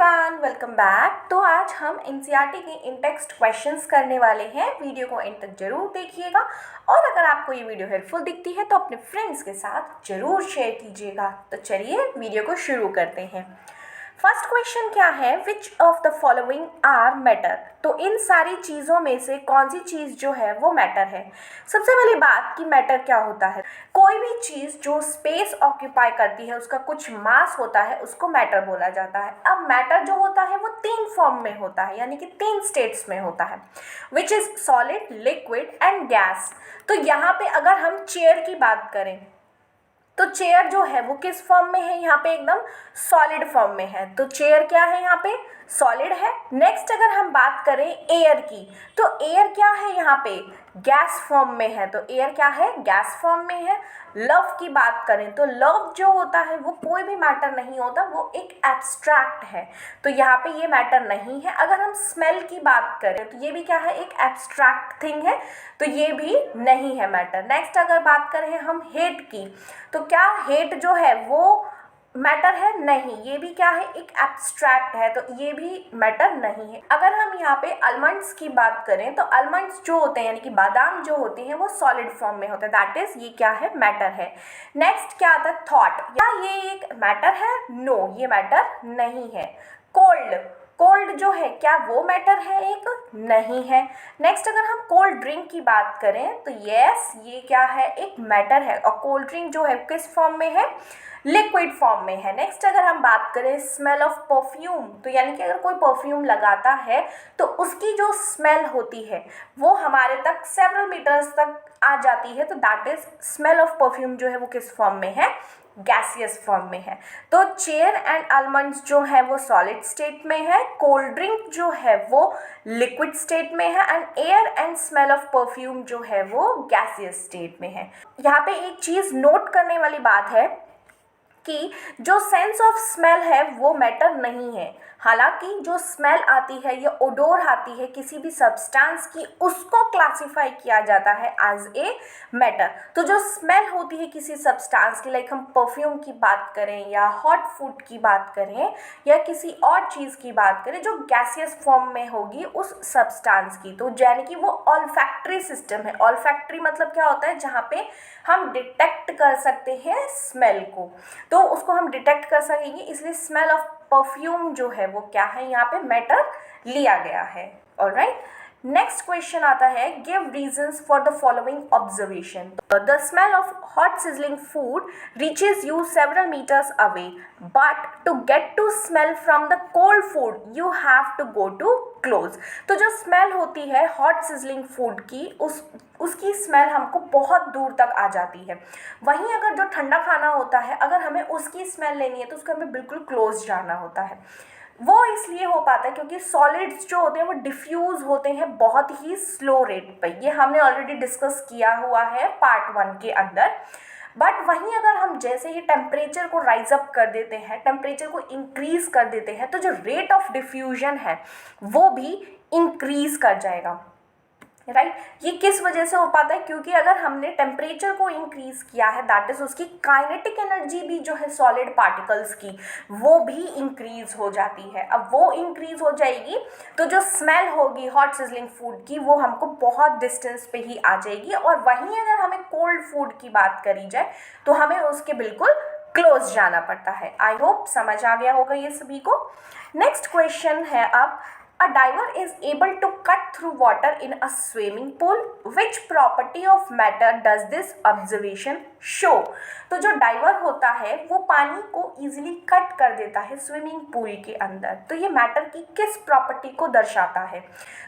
Everyone, welcome back. तो आज हम एनसीईआरटी के इन टेक्स्ट क्वेश्चंस करने वाले हैं। वीडियो को एंड तक जरूर देखिएगा और अगर आपको ये वीडियो हेल्पफुल दिखती है तो अपने फ्रेंड्स के साथ जरूर शेयर कीजिएगा। तो चलिए वीडियो को शुरू करते हैं। फर्स्ट क्वेश्चन क्या है, which of the following are matter. तो इन सारी चीज़ों में से कौन सी चीज़ जो है वो मैटर है। सबसे पहली बात कि मैटर क्या होता है। कोई भी चीज़ जो स्पेस ऑक्यूपाई करती है, उसका कुछ मास होता है, उसको मैटर बोला जाता है। अब मैटर जो होता है वो तीन फॉर्म में होता है, यानी कि तीन स्टेट्स में होता है, which is solid, liquid and gas. तो यहाँ पे अगर हम चेयर की बात करें तो चेयर जो है वो किस फॉर्म में है, यहाँ पे एकदम सॉलिड फॉर्म में है। तो चेयर क्या है, यहाँ पे सॉलिड है। नेक्स्ट अगर हम बात करें एयर की, तो एयर क्या है, यहाँ पे गैस फॉर्म में है। तो एयर क्या है, गैस फॉर्म में है। लव की बात करें तो लव जो होता है वो कोई भी मैटर नहीं होता, वो एक एब्स्ट्रैक्ट है। तो यहाँ पे ये मैटर नहीं है। अगर हम स्मेल की बात करें तो ये भी क्या है, एक एब्स्ट्रैक्ट थिंग है, तो ये भी नहीं है मैटर। नेक्स्ट अगर बात करें हम हेट की, तो क्या हेट जो है वो मैटर है, नहीं, ये भी क्या है, एक एब्स्ट्रैक्ट है, तो ये भी मैटर नहीं है। अगर हम यहाँ पे आलमंड्स की बात करें तो आलमंड्स जो होते हैं यानी कि बादाम जो होते हैं वो सॉलिड फॉर्म में होते हैं, दैट इज ये क्या है, मैटर है। नेक्स्ट क्या आता है, थॉट। क्या ये एक मैटर है, नो, ये मैटर नहीं है। कोल्ड, कोल्ड जो है क्या वो मैटर है, एक नहीं है। नेक्स्ट अगर हम कोल्ड ड्रिंक की बात करें तो यस, ये क्या है, एक मैटर है। और कोल्ड ड्रिंक जो है किस फॉर्म में है, लिक्विड फॉर्म में है। नेक्स्ट अगर हम बात करें स्मेल ऑफ परफ्यूम, तो यानी कि अगर कोई परफ्यूम लगाता है तो उसकी जो स्मेल होती है वो हमारे तक सेवरल मीटर्स तक आ जाती है, तो that is smell of perfume जो है वो किस फॉर्म में है, गैसियस फॉर्म में है। तो चेयर एंड आलमंड्स जो है वो सॉलिड स्टेट में है, कोल्ड ड्रिंक जो है वो लिक्विड स्टेट में है and air and smell of perfume जो है वो गैसियस स्टेट में है। यहाँ पे एक चीज़ नोट करने वाली बात है कि जो सेंस ऑफ स्मेल है वो मैटर नहीं है। हालांकि जो स्मेल आती है या ओडोर आती है किसी भी सब्सटेंस की, उसको क्लासिफाई किया जाता है एज ए मैटर। तो जो स्मेल होती है किसी सब्सटेंस की, लाइक हम परफ्यूम की बात करें या हॉट फूड की बात करें या किसी और चीज़ की बात करें जो गैसियस फॉर्म में होगी उस सब्सटेंस की, तो यानी कि वो ऑल्फैक्टरी सिस्टम है। ऑल्फैक्टरी मतलब क्या होता है, जहाँ पे हम डिटेक्ट कर सकते हैं स्मेल को, तो उसको हम डिटेक्ट कर सकेंगे, इसलिए स्मेल ऑफ परफ्यूम जो है वो क्या है, यहाँ पे मैटर लिया गया है। ऑलराइट, नेक्स्ट क्वेश्चन आता है, give reasons for the following observation. The smell of hot sizzling food reaches you several metres away, but to get to smell from the cold food you have to go to close. तो जो smell होती है hot sizzling food की, उसकी smell हमको बहुत दूर तक आ जाती है। वहीं अगर जो ठंडा खाना होता है, अगर हमें उसकी स्मेल लेनी है तो उसको हमें बिल्कुल क्लोज जाना होता है। वो इसलिए हो पाता है क्योंकि सॉलिड्स जो होते हैं वो डिफ्यूज़ होते हैं बहुत ही स्लो रेट पे। ये हमने ऑलरेडी डिस्कस किया हुआ है पार्ट 1 के अंदर। बट वहीं अगर हम जैसे ही टेम्परेचर को राइज अप कर देते हैं, टेम्परेचर को इंक्रीज़ कर देते हैं, तो जो रेट ऑफ डिफ्यूजन है वो भी इंक्रीज़ कर जाएगा। राइट, ये किस वजह से हो पाता है, क्योंकि अगर हमने टेम्परेचर को इंक्रीज किया है, दैट इज उसकी काइनेटिक एनर्जी भी जो है सॉलिड पार्टिकल्स की वो भी इंक्रीज हो जाती है। अब वो इंक्रीज हो जाएगी तो जो स्मेल होगी हॉट सिजलिंग फूड की वो हमको बहुत डिस्टेंस पे ही आ जाएगी। और वहीं अगर हमें कोल्ड फूड की बात करी जाए तो हमें उसके बिल्कुल क्लोज जाना पड़ता है। आई होप समझ आ गया होगा ये सभी को। नेक्स्ट क्वेश्चन है, अब a diver is able to cut through water in a swimming pool. Which property of matter does this observation show? तो जो डाइवर होता है वो पानी को इजीली कट कर देता है स्विमिंग पूल के अंदर, तो ये मैटर की किस प्रॉपर्टी को दर्शाता है।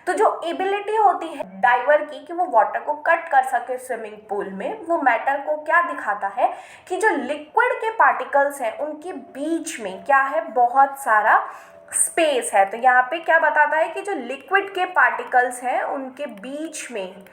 तो जो एबिलिटी होती है डाइवर की कि वो वाटर को कट कर सके स्विमिंग पूल में, वो मैटर को क्या दिखाता है कि जो लिक्विड के पार्टिकल्स हैं उनके बीच में क्या है, बहुत सारा स्पेस है। तो यहाँ पे क्या बताता है कि जो लिक्विड के पार्टिकल्स हैं उनके बीच में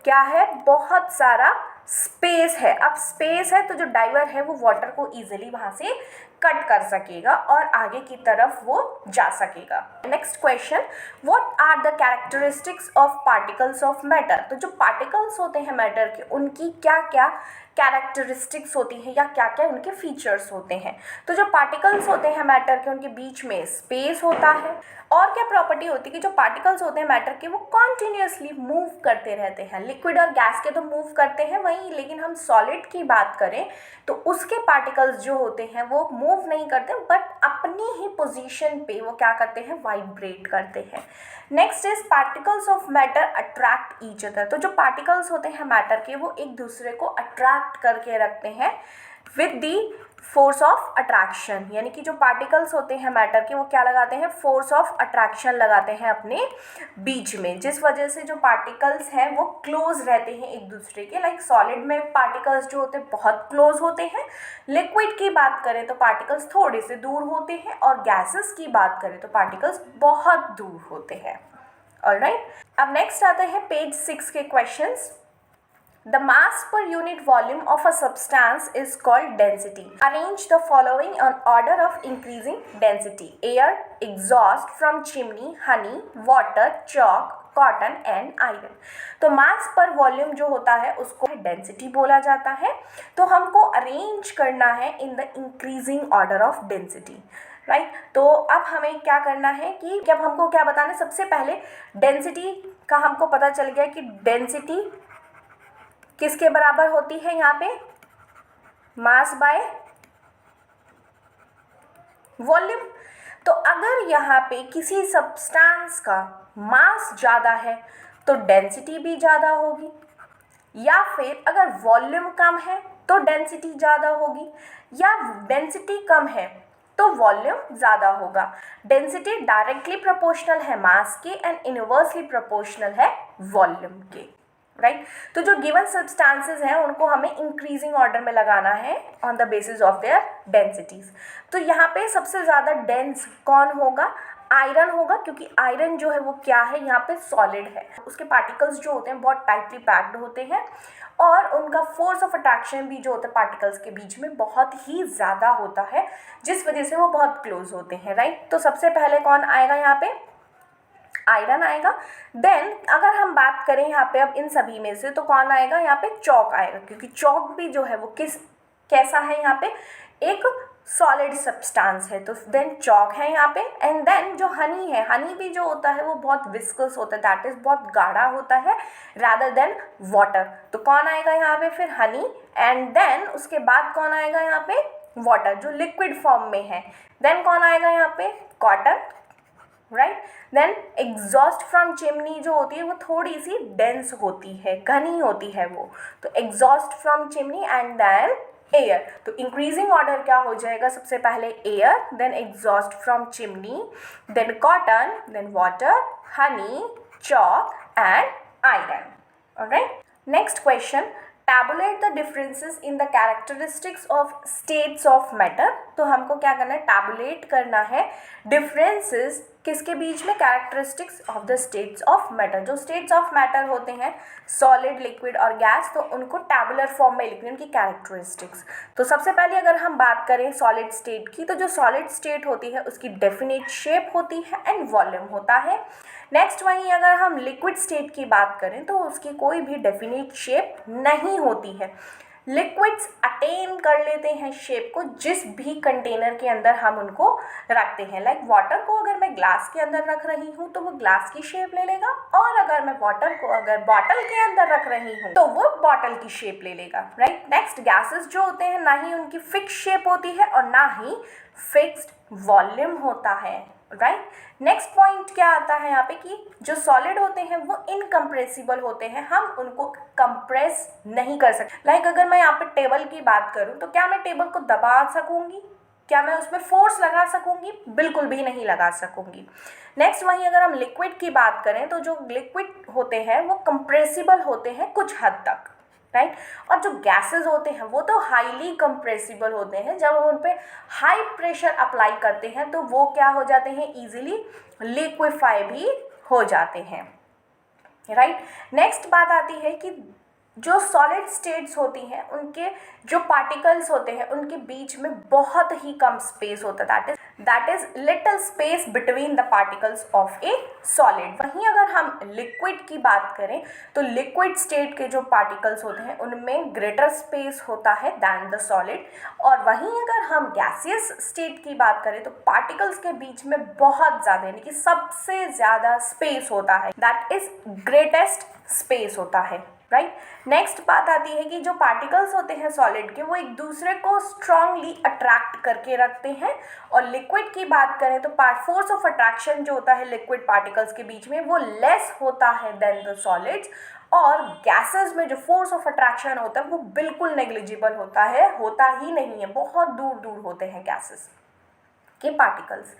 क्या है, बहुत सारा स्पेस है। अब स्पेस है तो जो डाइवर है वो वाटर को इजीली वहाँ से कट कर सकेगा और आगे की तरफ वो जा सकेगा। Next question, what are the characteristics of particles of matter. तो जो पार्टिकल्स होते हैं मैटर के, उनकी क्या क्या कैरेक्टरिस्टिक्स होती हैं या क्या क्या उनके फीचर्स होते हैं। तो जो पार्टिकल्स होते हैं मैटर के, उनके बीच में स्पेस होता है। और क्या प्रॉपर्टी होती है कि जो पार्टिकल्स होते हैं मैटर के वो कॉन्टिन्यूसली मूव करते रहते हैं। लिक्विड और गैस के तो मूव करते हैं वहीं, लेकिन हम सॉलिड की बात करें तो उसके पार्टिकल्स जो होते हैं वो मूव नहीं करते, बट अपनी ही पोजीशन पे वो क्या करते हैं, वाइब्रेट करते हैं। Next is particles of matter attract each other. तो जो पार्टिकल्स होते हैं मैटर के वो एक दूसरे को अट्रैक्ट करके रखते हैं with the force of attraction, यानी कि जो पार्टिकल्स होते हैं मैटर के वो क्या लगाते हैं, फोर्स ऑफ अट्रैक्शन लगाते हैं अपने बीच में, जिस वजह से जो पार्टिकल्स हैं वो क्लोज रहते हैं एक दूसरे के। लाइक सॉलिड में पार्टिकल्स जो होते हैं बहुत क्लोज होते हैं, लिक्विड की बात करें तो पार्टिकल्स थोड़े से दूर होते हैं, और गैसेस की बात करें तो पार्टिकल्स बहुत दूर होते हैं। ऑलराइट, अब नेक्स्ट आते हैं पेज 6 के questions. The mass per unit volume of a substance is called density. Arrange the following on order of increasing density: air, exhaust from chimney, honey, water, chalk, cotton and iron. तो मास पर volume जो होता है उसको density बोला जाता है। तो हमको अरेंज करना है in the increasing order of density, right. तो अब हमें क्या करना है कि जब हमको क्या बताना है, सबसे पहले डेंसिटी का हमको पता चल गया कि डेंसिटी किसके बराबर होती है, यहाँ पे मास बाय वॉल्यूम। तो अगर यहाँ पे किसी सब्सटेंस का मास ज़्यादा है तो डेंसिटी भी ज़्यादा होगी, या फिर अगर वॉल्यूम कम है तो डेंसिटी ज़्यादा होगी, या डेंसिटी कम है तो वॉल्यूम ज़्यादा होगा। डेंसिटी डायरेक्टली प्रोपोर्शनल है मास के एंड इनवर्सली प्रोपोर्शनल है वॉल्यूम के, राइट। तो जो गिवन सब्सटेंसेस हैं उनको हमें इंक्रीजिंग ऑर्डर में लगाना है on the basis of their densities. तो यहाँ पे सबसे ज़्यादा डेंस कौन होगा, आयरन होगा, क्योंकि आयरन जो है वो क्या है, यहाँ पे सॉलिड है। उसके पार्टिकल्स जो होते हैं बहुत टाइटली पैक्ड होते हैं, और उनका फोर्स ऑफ अट्रैक्शन भी जो होता है पार्टिकल्स के बीच में बहुत ही ज़्यादा होता है, जिस वजह से वो बहुत क्लोज होते हैं, राइट। तो सबसे पहले कौन आएगा यहाँ पे, आयरन आएगा। देन अगर हम बात करें यहाँ पे अब इन सभी में से तो कौन आएगा, यहाँ पे चॉक आएगा, क्योंकि चॉक भी जो है वो कैसा है, यहाँ पे एक सॉलिड सब्सटेंस है, तो देन चॉक है यहाँ पे। एंड देन जो हनी है, हनी भी जो होता है वो बहुत विस्कस होता है, दैट इज बहुत गाढ़ा होता है रादर देन वाटर। तो कौन आएगा यहाँ पे फिर, हनी। एंड देन उसके बाद कौन आएगा यहाँ पे, वाटर जो लिक्विड फॉर्म में है। देन कौन आएगा यहाँ पे, cotton, right. Then exhaust from chimney जो होती है वो थोड़ी सी डेंस होती है, घनी होती है वो, तो exhaust from chimney. And then air. तो इंक्रीजिंग ऑर्डर क्या हो जाएगा, सबसे पहले air, then exhaust from chimney, then cotton, then water, honey, chalk and iron. Alright, next question, tabulate the differences in the characteristics of states of matter. तो हमको क्या करना है, टैबुलेट करना है डिफरेंसेस किसके बीच में, characteristics of the states of matter. जो स्टेट्स ऑफ मैटर होते हैं सॉलिड, लिक्विड और गैस, तो उनको टैबुलर फॉर्म में लिखनी है उनकी कैरेक्टरिस्टिक्स। तो सबसे पहले अगर हम बात करें सॉलिड स्टेट की, तो जो सॉलिड स्टेट होती है उसकी डेफिनेट शेप होती है एंड वॉल्यूम होता है। नेक्स्ट वहीं अगर हम लिक्विड स्टेट की बात करें तो उसकी कोई भी डेफिनेट शेप नहीं होती है। लिक्विड्स अटेन कर लेते हैं शेप को जिस भी कंटेनर के अंदर हम उनको रखते हैं। लाइक वाटर को अगर मैं ग्लास के अंदर रख रही हूँ तो वो ग्लास की शेप ले लेगा, और अगर मैं वाटर को अगर बॉटल के अंदर रख रही हूँ तो वो बॉटल की शेप ले लेगा, राइट। नेक्स्ट, गैसेस जो होते हैं ना ही उनकी फिक्स शेप होती है और ना ही फिक्स्ड वॉल्यूम होता है, राइट। नेक्स्ट पॉइंट क्या आता है यहाँ पे कि जो सॉलिड होते हैं वो इनकम्प्रेसिबल होते हैं, हम उनको कंप्रेस नहीं कर सकते। लाइक अगर मैं यहाँ पे टेबल की बात करूँ तो क्या मैं टेबल को दबा सकूंगी, क्या मैं उसमें फोर्स लगा सकूंगी, बिल्कुल भी नहीं लगा सकूंगी। नेक्स्ट वहीं अगर हम लिक्विड की बात करें तो जो लिक्विड होते हैं वो कंप्रेसिबल होते हैं कुछ हद तक, राइट। और जो गैसेस होते हैं वो तो हाईली कंप्रेसिबल होते हैं, जब हम उन पे हाई प्रेशर अप्लाई करते हैं तो वो क्या हो जाते हैं, इजीली लिक्विफाई भी हो जाते हैं, राइट। नेक्स्ट बात आती है कि जो सॉलिड स्टेट्स होती हैं उनके जो पार्टिकल्स होते हैं उनके बीच में बहुत ही कम स्पेस होता है, that is that is little space between the particles of A solid. वहीं अगर हम लिक्विड की बात करें तो लिक्विड स्टेट के जो पार्टिकल्स होते हैं उनमें ग्रेटर स्पेस होता है दैन द सॉलिड, और वहीं अगर हम गैसियस स्टेट की बात करें तो पार्टिकल्स के बीच में बहुत ज़्यादा यानी कि सबसे ज़्यादा स्पेस होता है, दैट इज ग्रेटेस्ट स्पेस होता है, राइट। नेक्स्ट बात आती है कि जो पार्टिकल्स होते हैं सॉलिड के वो एक दूसरे को स्ट्रांगली अट्रैक्ट करके रखते हैं, और लिक्विड की बात करें तो फोर्स ऑफ अट्रैक्शन जो होता है लिक्विड पार्टिकल्स के बीच में वो लेस होता है देन द सॉलिड्स, और गैसेस में जो फोर्स ऑफ अट्रैक्शन होता है वो बिल्कुल नेग्लिजिबल होता है, होता ही नहीं है, बहुत दूर दूर होते हैं गैसेस के पार्टिकल्स,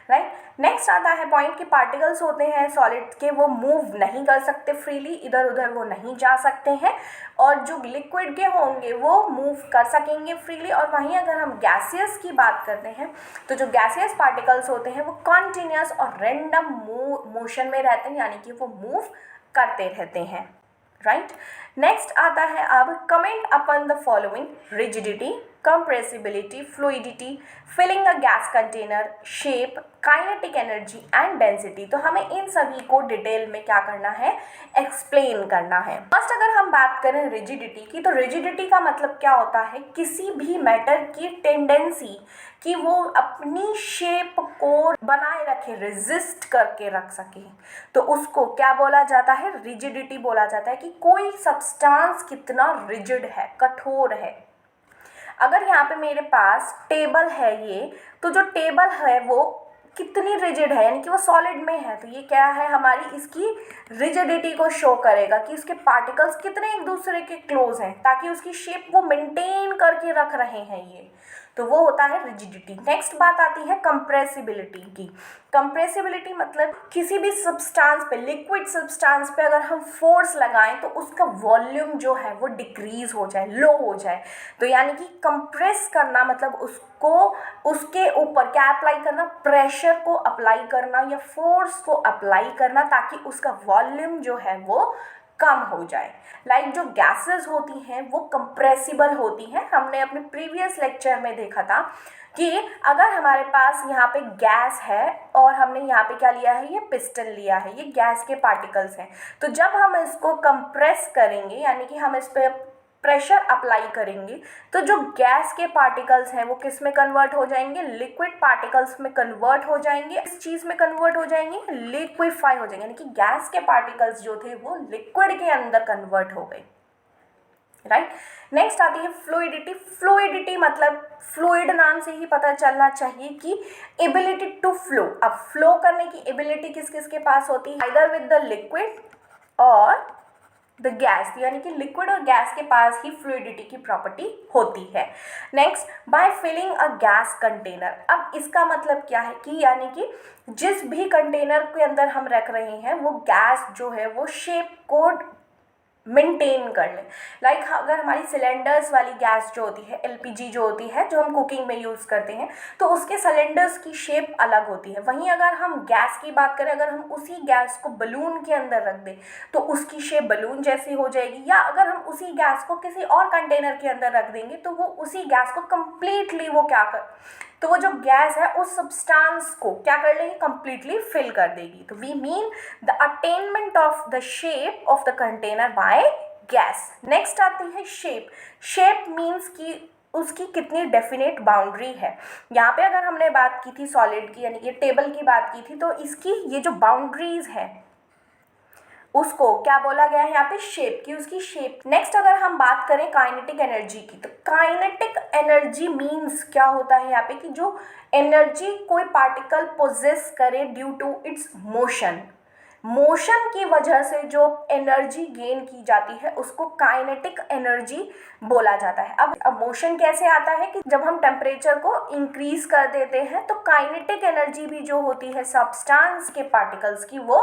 राइट। नेक्स्ट आता है पॉइंट कि पार्टिकल्स होते हैं सॉलिड के वो मूव नहीं कर सकते फ्रीली, इधर उधर वो नहीं जा सकते हैं, और जो लिक्विड के होंगे वो मूव कर सकेंगे फ्रीली। और वहीं अगर हम गैसियस की बात करते हैं तो जो गैसियस पार्टिकल्स होते हैं वो कॉन्टिन्यूस और रैंडम मोशन में रहते हैं, यानी कि वो मूव करते रहते हैं, राइट। नेक्स्ट आता है अब comment upon the following: rigidity, compressibility, fluidity, filling a gas container, shape, kinetic energy and density. तो हमें इन सभी को डिटेल में क्या करना है, एक्सप्लेन करना है। फर्स्ट अगर हम बात करें रिजिडिटी की, तो रिजिडिटी का मतलब क्या होता है, किसी भी मैटर की टेंडेंसी कि वो अपनी शेप को बनाए रखे, रेजिस्ट करके रख सके, तो उसको क्या बोला जाता है, रिजिडिटी बोला जाता है। कि कोई सब्सटेंस कितना रिजिड है, कठोर है। अगर यहाँ पे मेरे पास टेबल है ये, तो जो टेबल है वो कितनी रिजिड है, यानी कि वो सॉलिड में है, तो ये क्या है, हमारी इसकी रिजिडिटी को शो करेगा कि उसके पार्टिकल्स कितने एक दूसरे के क्लोज हैं, ताकि उसकी शेप वो मेंटेन करके रख रहे हैं ये, तो वो होता है रिजिडिटी। नेक्स्ट बात आती है कंप्रेसिबिलिटी की। कंप्रेसिबिलिटी मतलब किसी भी सब्सटेंस पे, लिक्विड सब्सटेंस पे अगर हम फोर्स लगाएं तो उसका वॉल्यूम जो है वो डिक्रीज हो जाए, लो हो जाए। तो यानी कि कंप्रेस करना मतलब उसको, उसके ऊपर क्या अप्लाई करना, प्रेशर को अप्लाई करना या फोर्स को अप्लाई करना, ताकि उसका वॉल्यूम जो है वो कम हो जाए। लाइक जो गैसेस होती हैं वो कंप्रेसिबल होती हैं। हमने अपने प्रीवियस लेक्चर में देखा था कि अगर हमारे पास यहाँ पे गैस है और हमने यहाँ पे क्या लिया है, ये पिस्टन लिया है, ये गैस के पार्टिकल्स हैं, तो जब हम इसको कंप्रेस करेंगे यानी कि हम इस पर प्रेशर अप्लाई करेंगे, तो जो गैस के पार्टिकल्स हैं वो किस में कन्वर्ट हो जाएंगे, लिक्विड पार्टिकल्स में कन्वर्ट हो जाएंगे। इस चीज़ में कन्वर्ट हो जाएंगे, लिक्विफाई हो जाएंगे, यानी कि गैस के पार्टिकल्स जो थे वो लिक्विड के अंदर कन्वर्ट हो गए, राइट। नेक्स्ट आती है फ्लूइडिटी। फ्लूइडिटी मतलब फ्लूइड नाम से ही पता चलना चाहिए कि एबिलिटी टू फ्लो। अब फ्लो करने की एबिलिटी किस किस के पास होती है, आइदर विद द लिक्विड और द गैस, यानी कि लिक्विड और गैस के पास ही फ्लूइडिटी की प्रॉपर्टी होती है। Next, by filling a gas container. अब इसका मतलब क्या है कि यानी कि जिस भी कंटेनर के अंदर हम रख रहे हैं वो गैस जो है वो शेप को मेंटेन कर ले। लाइक अगर हमारी सिलेंडर्स वाली गैस जो होती है, एलपीजी जो होती है, जो हम कुकिंग में यूज़ करते हैं, तो उसके सिलेंडर्स की शेप अलग होती है। वहीं अगर हम गैस की बात करें, अगर हम उसी गैस को बलून के अंदर रख दें तो उसकी शेप बलून जैसी हो जाएगी, या अगर हम उसी गैस को किसी और कंटेनर के अंदर रख देंगे तो वो उसी गैस को कम्प्लीटली वो क्या कर, तो वो जो गैस है उस सब्सटेंस को क्या कर लेगी, कंप्लीटली फिल कर देगी। तो we mean the attainment of the shape of the container by gas. Next आती है शेप। शेप मीन्स कि उसकी कितनी डेफिनेट बाउंड्री है। यहाँ पे अगर हमने बात की थी सॉलिड की, यानी कि टेबल की बात की थी, तो इसकी ये जो बाउंड्रीज है उसको क्या बोला गया है यहाँ पे, शेप की, उसकी शेप। नेक्स्ट अगर हम बात करें काइनेटिक एनर्जी की, तो काइनेटिक एनर्जी मीन्स क्या होता है यहाँ पे कि जो एनर्जी कोई पार्टिकल पोजेस करे due to its motion, motion की वजह से जो एनर्जी गेन की जाती है उसको काइनेटिक एनर्जी बोला जाता है। अब मोशन कैसे आता है कि जब हम टेम्परेचर को इंक्रीज कर देते हैं तो काइनेटिक एनर्जी भी जो होती है सब्सटेंस के पार्टिकल्स की वो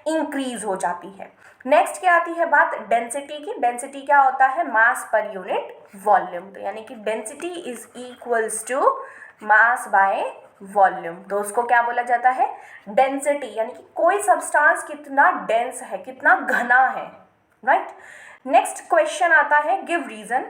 इंक्रीज हो जाती है। नेक्स्ट क्या आती है बात डेंसिटी की। डेंसिटी क्या होता है, मास पर यूनिट वॉल्यूम। तो यानी कि density is equals to mass by volume, तो उसको क्या बोला जाता है, डेंसिटी, यानी कि कोई सब्सटेंस कितना डेंस है, कितना घना है, राइट। नेक्स्ट क्वेश्चन आता है, give reason.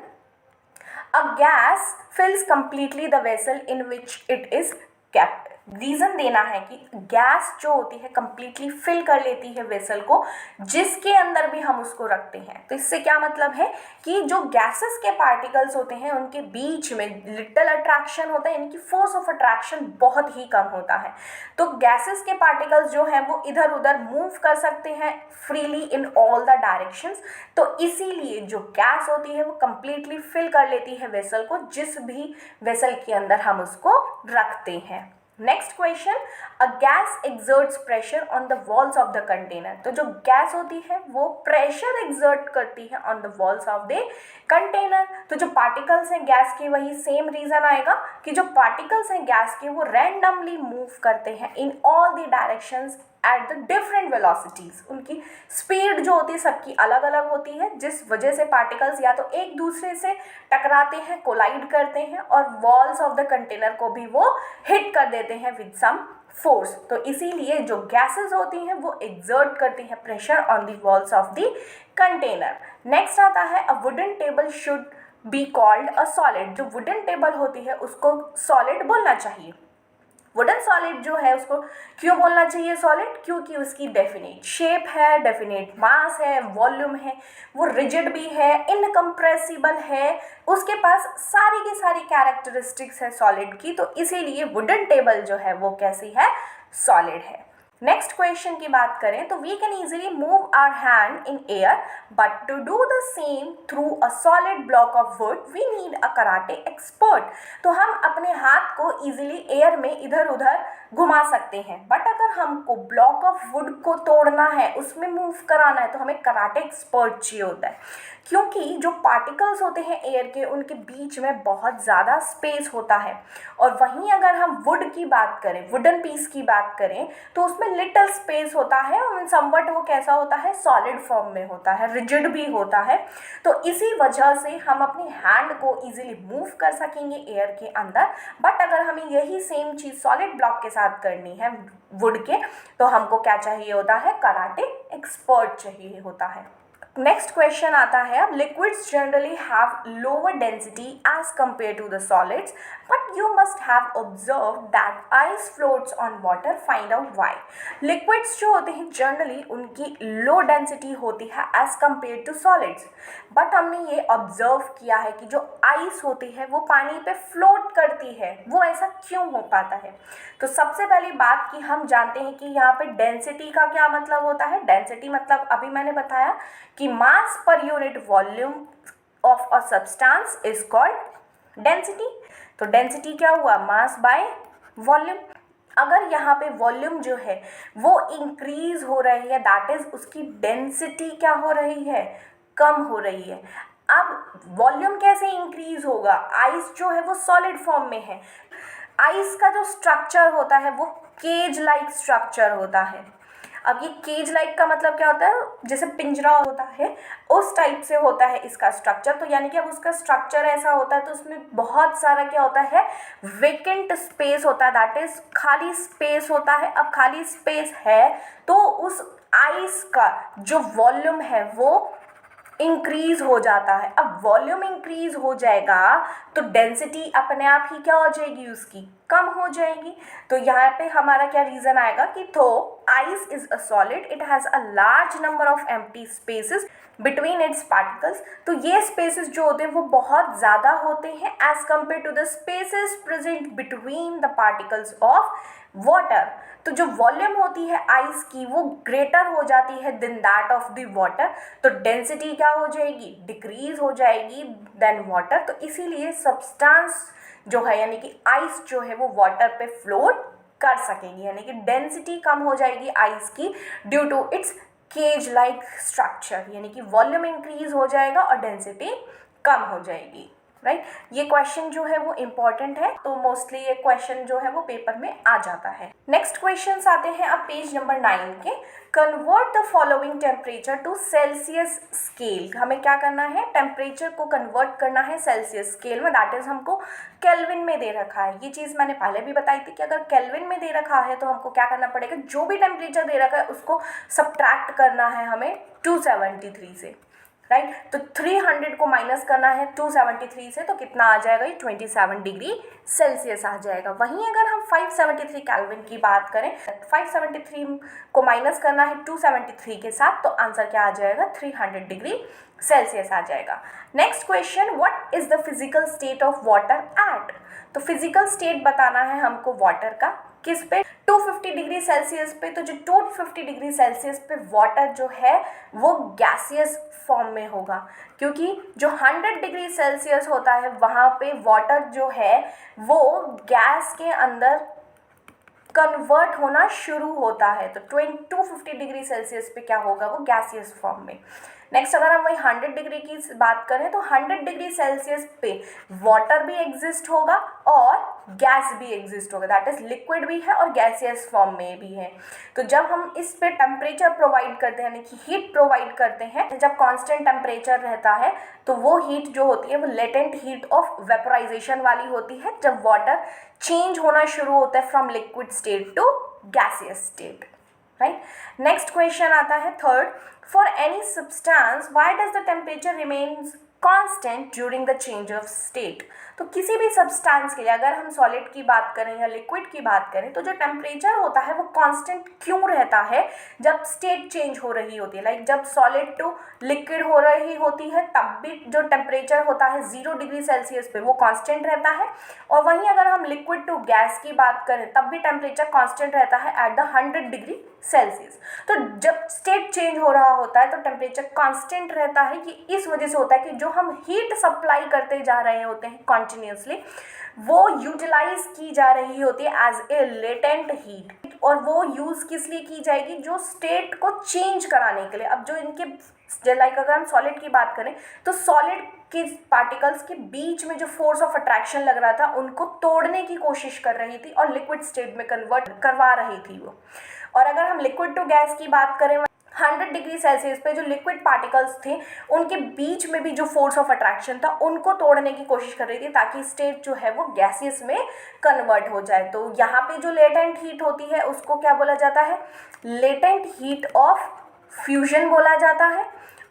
A gas fills completely the vessel in which it is kept. Reason देना है कि गैस जो होती है कंप्लीटली फिल कर लेती है वेसल को, जिसके अंदर भी हम उसको रखते हैं। तो इससे क्या मतलब है कि जो गैसेस के पार्टिकल्स होते हैं उनके बीच में लिटिल अट्रैक्शन होता है, यानी कि फोर्स ऑफ अट्रैक्शन बहुत ही कम होता है। तो गैसेस के पार्टिकल्स जो हैं वो इधर उधर मूव कर सकते हैं freely in all the directions. तो इसीलिए जो गैस होती है वो कंप्लीटली फिल कर लेती है वेसल को, जिस भी वेसल के अंदर हम उसको रखते हैं। Next question, a gas exerts pressure on the walls of the container. तो जो गैस होती है वो प्रेशर एक्सर्ट करती है on the walls of the container. तो जो पार्टिकल्स हैं गैस के, वही सेम रीजन आएगा कि जो पार्टिकल्स हैं गैस के वो रैंडमली मूव करते हैं in all the directions at the different velocities. उनकी स्पीड जो होती है सबकी अलग अलग होती है, जिस वजह से पार्टिकल्स या तो एक दूसरे से टकराते हैं, कोलाइड करते हैं, और वॉल्स ऑफ द कंटेनर को भी वो हिट कर देते हैं विद सम फोर्स। तो इसीलिए जो गैसेस होती हैं वो एक्सर्ट करती हैं pressure on the walls of the container. Next आता है, a wooden table should be called a solid. जो वुडन टेबल होती है उसको सॉलिड बोलना चाहिए। वुडन सॉलिड जो है उसको क्यों बोलना चाहिए सॉलिड? क्योंकि उसकी डेफिनेट शेप है, डेफिनेट मास है, वॉल्यूम है, वो रिजिड भी है, इनकम्प्रेसिबल है, उसके पास सारी की सारी कैरेक्टरिस्टिक्स है सॉलिड की। तो इसीलिए वुडन टेबल जो है वो कैसी है? सॉलिड है। नेक्स्ट क्वेश्चन की बात करें तो we can easily move our hand in air, but to do the same through a solid block of wood we need a karate expert. तो हम अपने हाथ को इजीली एयर में इधर उधर घुमा सकते हैं, बट अगर हमको ब्लॉक ऑफ वुड को तोड़ना है, उसमें मूव कराना है, तो हमें कराटे एक्सपर्ट चाहिए होता है। क्योंकि जो पार्टिकल्स होते हैं एयर के, उनके बीच में बहुत ज़्यादा स्पेस होता है, और वहीं अगर हम वुड की बात करें, वुडन पीस की बात करें, तो उसमें लिटिल स्पेस होता है और समवट वो कैसा होता है? सॉलिड फॉर्म में होता है, रिजिड भी होता है। तो इसी वजह से हम अपनी हैंड को इजीली मूव कर सकेंगे एयर के अंदर, बट अगर हमें यही सेम चीज़ सॉलिड ब्लॉक के साथ करनी है वुड के, तो हमको क्या चाहिए होता है? कराटे एक्सपर्ट चाहिए होता है। नेक्स्ट क्वेश्चन आता है, अब liquids generally have lower density as compare to the solids, but you must have observe that ice floats on water, find out why. Liquids जो होते हैं जनरली उनकी लो डेंसिटी होती है as compare to solids, but हमने ये observe किया है कि जो आइस होती है वो पानी पे फ्लोट करती है। वो ऐसा क्यों हो पाता है? तो सबसे पहली बात कि हम जानते हैं कि यहाँ पे डेंसिटी का क्या मतलब होता है। डेंसिटी मतलब अभी मैंने बताया कि mass per unit volume of a substance is called density. तो डेंसिटी क्या हुआ? Mass by volume. अगर यहाँ पे वॉल्यूम जो है वो इंक्रीज हो रही है, दैट इज उसकी डेंसिटी क्या हो रही है? कम हो रही है। अब वॉल्यूम कैसे इंक्रीज होगा? आइस जो है वो सॉलिड फॉर्म में है, आइस का जो स्ट्रक्चर होता है वो केज लाइक स्ट्रक्चर होता है। अब ये केज लाइक का मतलब क्या होता है? जैसे पिंजरा होता है उस टाइप से होता है इसका स्ट्रक्चर। तो यानी कि अब उसका स्ट्रक्चर ऐसा होता है तो उसमें बहुत सारा क्या होता है? वेकेंट स्पेस होता है, दैट इज खाली स्पेस होता है। अब खाली स्पेस है तो उस आइस का जो वॉल्यूम है वो इंक्रीज हो जाता है। अब वॉल्यूम इंक्रीज हो जाएगा तो डेंसिटी अपने आप ही क्या हो जाएगी? उसकी कम हो जाएगी। तो यहाँ पे हमारा क्या रीजन आएगा कि तो ice is a solid, it has a large number of empty spaces between its particles. तो ये स्पेसेस जो होते हैं वो बहुत ज़्यादा होते हैं as compare to the spaces present between the particles of water. तो जो वॉल्यूम होती है आइस की वो ग्रेटर हो जाती है then that of the water, तो डेंसिटी क्या हो जाएगी? डिक्रीज हो जाएगी देन वाटर। तो इसीलिए सब्सटेंस जो है यानी कि आइस जो है वो वाटर पे फ्लोट कर सकेगी, यानी कि डेंसिटी कम हो जाएगी आइस की due to its cage like structure, यानी कि वॉल्यूम इंक्रीज हो जाएगा और डेंसिटी कम हो जाएगी। राइट ये क्वेश्चन जो है वो इम्पॉर्टेंट है, तो मोस्टली ये क्वेश्चन जो है वो पेपर में आ जाता है। नेक्स्ट क्वेश्चंस आते हैं अब पेज नंबर 9 के। Convert the following temperature to Celsius scale. हमें क्या करना है? टेम्परेचर को कन्वर्ट करना है सेल्सियस स्केल में, दैट इज हमको केल्विन में दे रखा है। ये चीज़ मैंने पहले भी बताई थी कि अगर केल्विन में दे रखा है तो हमको क्या करना पड़ेगा? जो भी टेम्परेचर दे रखा है उसको सब्ट्रैक्ट करना है हमें 273 से। राइट। तो 300 को माइनस करना है 273 से, तो कितना आ जाएगा, ये 27 डिग्री सेल्सियस आ जाएगा। वहीं अगर हम 573 केल्विन की बात करें, 573 को माइनस करना है 273 के साथ, तो आंसर क्या आ जाएगा, 300 डिग्री सेल्सियस आ जाएगा। Next question, what is the physical state of water at. तो फिजिकल स्टेट बताना है हमको वाटर का, किस पे, 250 डिग्री सेल्सियस पे। तो जो 250 डिग्री सेल्सियस पे वाटर जो है वो गैसियस फॉर्म में होगा, क्योंकि जो 100 डिग्री सेल्सियस होता है वहाँ पे वाटर जो है वो गैस के अंदर कन्वर्ट होना शुरू होता है। तो 250 डिग्री सेल्सियस पे क्या होगा, वो गैसियस फॉर्म में। नेक्स्ट अगर हम वही 100 डिग्री की बात करें, तो 100 डिग्री सेल्सियस पे वाटर भी एग्जिस्ट होगा और गैस भी एग्जिस्ट होगा, दैट इज लिक्विड भी है और गैसियस फॉर्म में भी है। तो जब हम इस पे टेम्परेचर प्रोवाइड करते हैं, यानी कि हीट प्रोवाइड करते हैं, जब कांस्टेंट टेम्परेचर रहता है तो वो हीट जो होती है वो लेटेंट हीट ऑफ वेपराइजेशन वाली होती है, जब वाटर चेंज होना शुरू होता है from liquid state to gaseous state, right. Next question आता है third, for any substance why does the temperature remains constant during the change of state. तो किसी भी सब्सटेंस के लिए, अगर हम सॉलिड की बात करें या लिक्विड की बात करें, तो जो टेम्परेचर होता है वो कांस्टेंट क्यों रहता है जब स्टेट चेंज हो रही होती है। लाइक जब सॉलिड टू लिक्विड हो रही होती है तब भी जो टेम्परेचर होता है 0 डिग्री सेल्सियस पे वो कांस्टेंट रहता है, और वहीं अगर हम लिक्विड टू गैस की बात करें तब भी टेम्परेचर कांस्टेंट रहता है एट द 100 डिग्री सेल्सियस। तो जब स्टेट चेंज हो रहा होता है तो टेम्परेचर कांस्टेंट रहता है, ये इस वजह से होता है कि जो हम हीट सप्लाई करते जा रहे होते हैं कॉन्टिन्यूसली, वो यूटिलाइज की जा रही होती है एज ए लेटेंट हीट, और वो यूज़ किस लिए की जाएगी, जो स्टेट को चेंज कराने के लिए। अब जो इनके लाइक अगर हम सॉलिड की बात करें तो सॉलिड के पार्टिकल्स के बीच में जो फोर्स ऑफ अट्रैक्शन लग रहा था उनको तोड़ने की कोशिश कर रही थी और लिक्विड स्टेट में कन्वर्ट करवा रही थी वो। और अगर हम लिक्विड टू गैस की बात करें, 100 डिग्री सेल्सियस पे जो लिक्विड पार्टिकल्स थे उनके बीच में भी जो फोर्स ऑफ अट्रैक्शन था उनको तोड़ने की कोशिश कर रही थी, ताकि स्टेट जो है वो गैसियस में कन्वर्ट हो जाए। तो यहाँ पे जो लेटेंट हीट होती है उसको क्या बोला जाता है, लेटेंट हीट ऑफ फ्यूजन बोला जाता है।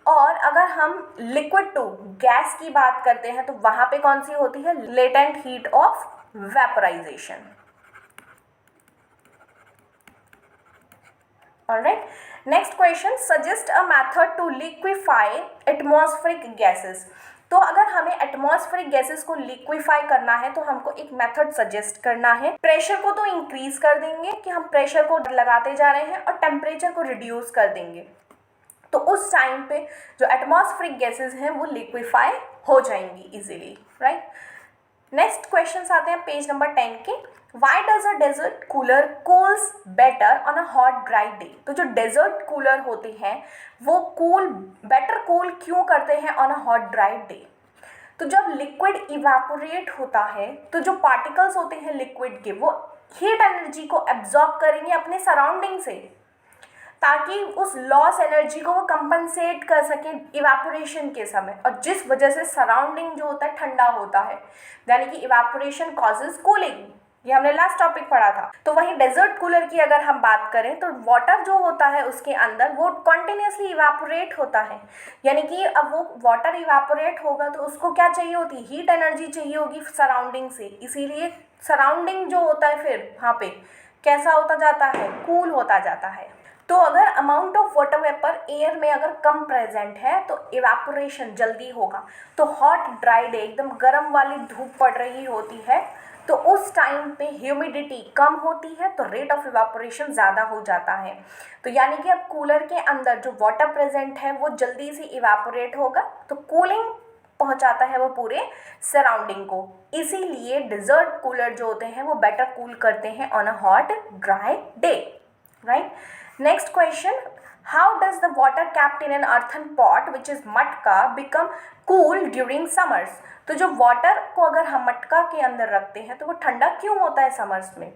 और अगर हम लिक्विड टू गैस की बात करते हैं तो वहाँ पे कौन सी होती है, latent heat of vaporisation. Alright, next question, suggest a method to liquefy atmospheric gases। तो अगर हमें एटमॉस्फेरिक गैसेस को लिक्विफाई करना है तो हमको एक मेथड सजेस्ट करना है। प्रेशर को तो इंक्रीज कर देंगे कि हम प्रेशर को लगाते जा रहे हैं, और टेम्परेचर को रिड्यूस कर देंगे, तो उस टाइम पे जो एटमॉस्फेरिक गैसेस हैं वो लिक्विफाई हो जाएंगी इजीली, राइट। नेक्स्ट क्वेश्चन आते हैं पेज नंबर 10 के, Why does a desert cooler cools better on a hot dry day। तो जो डेजर्ट कूलर होते हैं वो बेटर कूल क्यों करते हैं on a hot dry day. तो जब लिक्विड इवेपोरेट होता है तो जो पार्टिकल्स होते हैं लिक्विड के वो हीट एनर्जी को एब्जॉर्ब करेंगे अपने सराउंडिंग से, ताकि उस लॉस एनर्जी को वो कंपनसेट कर सकें इवेपोरेशन के समय, और जिस वजह से सराउंडिंग जो होता है ठंडा होता है, यानी कि इवेपोरेशन कॉजेज कूलिंग। ये हमने लास्ट टॉपिक पढ़ा था। तो वहीं डेजर्ट कूलर की अगर हम बात करें तो वाटर जो होता है उसके अंदर वो कॉन्टिन्यूसली इवेपोरेट होता है, यानी कि अब वो वाटर इवेपोरेट होगा तो उसको क्या चाहिए होती है, हीट एनर्जी चाहिए होगी सराउंडिंग से, इसीलिए सराउंडिंग जो होता है फिर वहाँ पे कैसा होता जाता है, कूल होता जाता है। तो अगर amount of water vapour air में अगर कम प्रेजेंट है तो इवेपोरेशन जल्दी होगा। तो हॉट ड्राई डे, एकदम गर्म वाली धूप पड़ रही होती है, तो उस टाइम पे ह्यूमिडिटी कम होती है तो रेट ऑफ इवेपोरेशन ज़्यादा हो जाता है। तो यानी कि अब कूलर के अंदर जो वाटर प्रेजेंट है वो जल्दी से इवेपोरेट होगा, तो कूलिंग पहुंचाता है वो पूरे सराउंडिंग को। इसीलिए डेजर्ट कूलर जो होते हैं वो बेटर कूल करते हैं on a hot dry day, right. Next question, how does the water kept in an earthen pot which is मटका become cool during summers। तो जो वाटर को अगर हम मटका के अंदर रखते हैं तो वो ठंडा क्यों होता है समर्स में।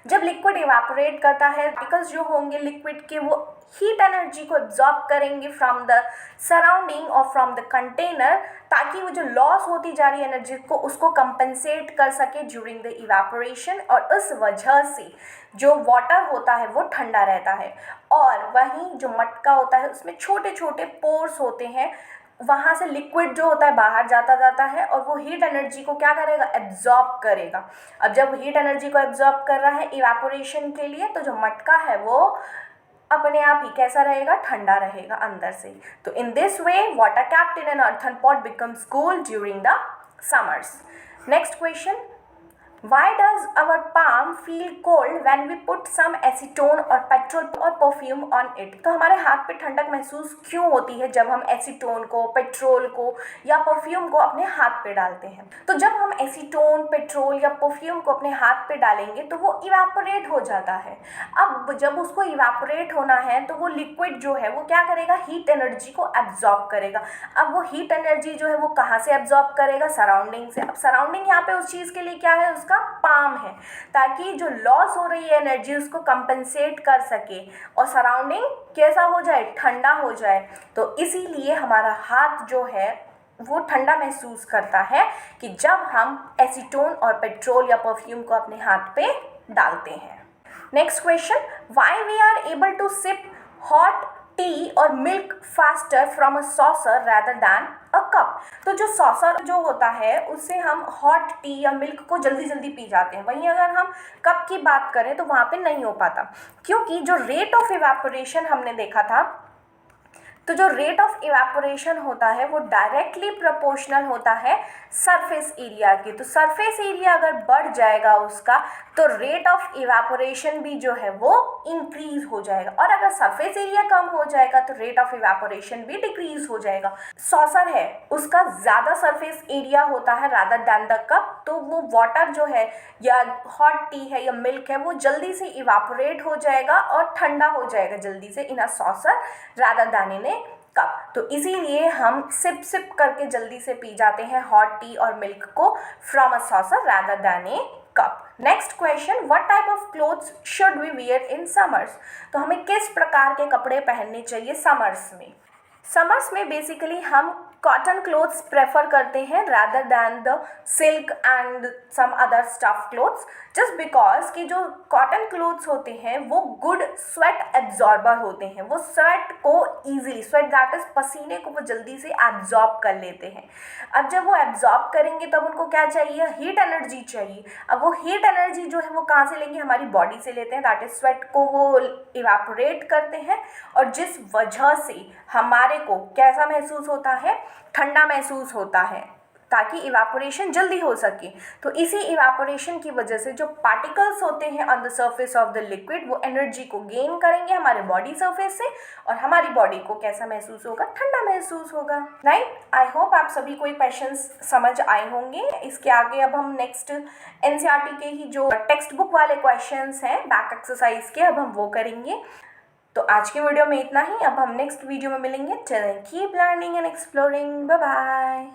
जब लिक्विड इवेपोरेट करता है, पार्टिकल्स जो होंगे लिक्विड के वो हीट एनर्जी को एब्जॉर्ब करेंगे फ्रॉम द सराउंडिंग और फ्रॉम द कंटेनर, ताकि वो जो लॉस होती जा रही एनर्जी को उसको कंपनसेट कर सके ड्यूरिंग द इवेपोरेशन, और उस वजह से जो वाटर होता है वो ठंडा रहता है। और वहीं जो मटका होता है उसमें छोटे छोटे पोर्स होते हैं, वहाँ से लिक्विड जो होता है बाहर जाता है और वो हीट एनर्जी को क्या करेगा, एब्जॉर्ब करेगा। अब जब हीट एनर्जी को एब्जॉर्ब कर रहा है इवेपोरेशन के लिए, तो जो मटका है वो अपने आप ही कैसा रहेगा, ठंडा रहेगा अंदर से। तो in this way water capped in an earthen pot becomes cool during the summers. Next question, Why does our palm feel cold when we put some acetone or petrol or perfume on it? तो हमारे हाथ पे ठंडक महसूस क्यों होती है जब हम एसीटोन को, पेट्रोल को या परफ्यूम को अपने हाथ पे डालते हैं? तो जब हम एसीटोन, पेट्रोल या परफ्यूम को अपने हाथ पे डालेंगे तो वो इवेपोरेट हो जाता है। अब जब उसको इवेपोरेट होना है तो वो लिक्विड जो है वो क्या करेगा, हीट एनर्जी को एब्जॉर्ब करेगा। अब वो हीट एनर्जी जो है वो कहाँ से एब्जॉर्ब करेगा, सराउंडिंग से। अब सराउंडिंग यहाँ पे उस चीज़ के लिए क्या है, उसका पाम है, ताकि जो लॉस हो रही है एनर्जी उसको कंपनसेट कर सके और सराउंडिंग कैसा हो जाए, ठंडा हो जाए। तो इसीलिए हमारा हाथ जो है वो ठंडा महसूस करता है कि जब हम एसीटोन और पेट्रोल या परफ्यूम को अपने हाथ पे डालते हैं। Next question, why we are able to sip hot tea और milk faster from a saucer rather than a cup? तो जो सॉसर जो होता है उससे हम हॉट टी या मिल्क को जल्दी जल्दी पी जाते हैं, वहीं अगर हम कप की बात करें तो वहाँ पे नहीं हो पाता, क्योंकि जो रेट ऑफ इवेपोरेशन हमने देखा था, तो जो रेट ऑफ इवेपोरेशन होता है वो डायरेक्टली प्रोपोर्शनल होता है सरफेस एरिया के। तो सरफेस एरिया अगर बढ़ जाएगा उसका, तो रेट ऑफ इवेपोरेशन भी जो है वो इंक्रीज हो जाएगा, और अगर सरफेस एरिया कम हो जाएगा तो रेट ऑफ इवेपोरेशन भी डिक्रीज हो जाएगा। सॉसर है उसका ज़्यादा सरफेस एरिया होता है रादर दैन द कप, तो वो वाटर जो है या हॉट टी है या मिल्क है वो जल्दी से इवेपोरेट हो जाएगा और ठंडा हो जाएगा जल्दी से in a saucer rather than in a cup. तो इसीलिए हम सिप सिप करके जल्दी से पी जाते हैं हॉट टी और मिल्क को from a saucer rather than a cup. Next question, what type of clothes should we wear in summers? तो हमें किस प्रकार के कपड़े पहनने चाहिए समर्स में? समर्स में बेसिकली हम कॉटन क्लोथ्स प्रेफर करते हैं rather than the silk and some other stuff clothes, just because कि जो कॉटन क्लोथ्स होते हैं वो गुड स्वेट एब्जॉर्बर होते हैं। वो स्वेट को ईजिली, स्वेट दैट इज पसीने को वो जल्दी से एब्जॉर्ब कर लेते हैं। अब जब वो एब्जॉर्ब करेंगे तब उनको क्या चाहिए, हीट एनर्जी चाहिए। अब वो हीट एनर्जी जो है वो कहाँ से लेंगे, हमारी बॉडी से लेते हैं, दैट इज स्वेट को वो इवेपोरेट करते हैं, और जिस वजह से हमारे को कैसा महसूस होता है, ठंडा महसूस होता है, ताकि इवेपोरेशन जल्दी हो सके। तो इसी इवेपोरेशन की वजह से जो पार्टिकल्स होते हैं on the surface of the liquid वो एनर्जी को गेन करेंगे हमारे बॉडी सरफेस से, और हमारी बॉडी को कैसा महसूस होगा, ठंडा महसूस होगा। राइट, आई होप आप सभी को ये क्वेश्चंस समझ आए होंगे। इसके आगे अब हम नेक्स्ट एनसीईआरटी के ही जो टेक्स्ट बुक वाले क्वेश्चंस हैं बैक एक्सरसाइज के, अब हम वो करेंगे। तो आज के वीडियो में इतना ही, अब हम नेक्स्ट वीडियो में मिलेंगे। Till then keep learning and exploring, bye bye.